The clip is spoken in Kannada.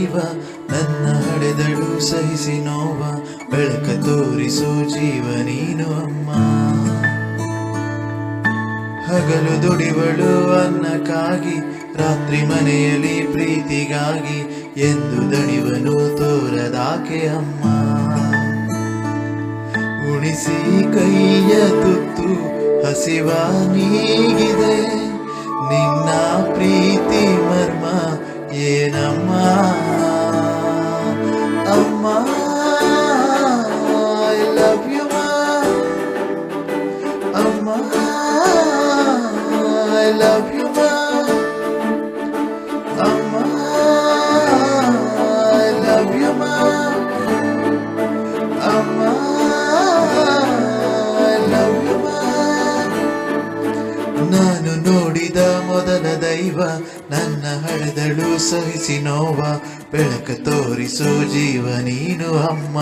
ದೈವ ನನ್ನ ಹಡೆದಳು ಸಹಿಸಿ ನೋವ ಬೆಳಕ ತೋರಿಸು ಜೀವ ನೀನು ಅಮ್ಮ ಹಗಲು ದುಡಿವಳು ಅನ್ನಕ್ಕಾಗಿ ರಾತ್ರಿ ಮನೆಯಲ್ಲಿ ಪ್ರೀತಿಗಾಗಿ ಎಂದು ದಣಿವನು ತೋರದಾಕೆ ಅಮ್ಮ ಉಣಿಸಿ ಕೈಯ ತುತ್ತು ಹಸಿವ ನೀಗಿದೆ ನಿನ್ನ ಪ್ರೀತಿ ಮರ್ಮ ಏನಮ್ಮ ಅಮ್ಮ ಐ ಲವ್ ಯು ಅಮ್ಮ I love you ma amma I love you ma amma I love you ma ನಾನು ನೋಡಿದ ಮೊದಲ ದೈವ ನನ್ನ ಹಡೆದಳು ಸಹಿಸಿ ನೋವ ಬೆಳಕ ತೋರಿಸೋ ಜೀವ ನೀನು ಅಮ್ಮ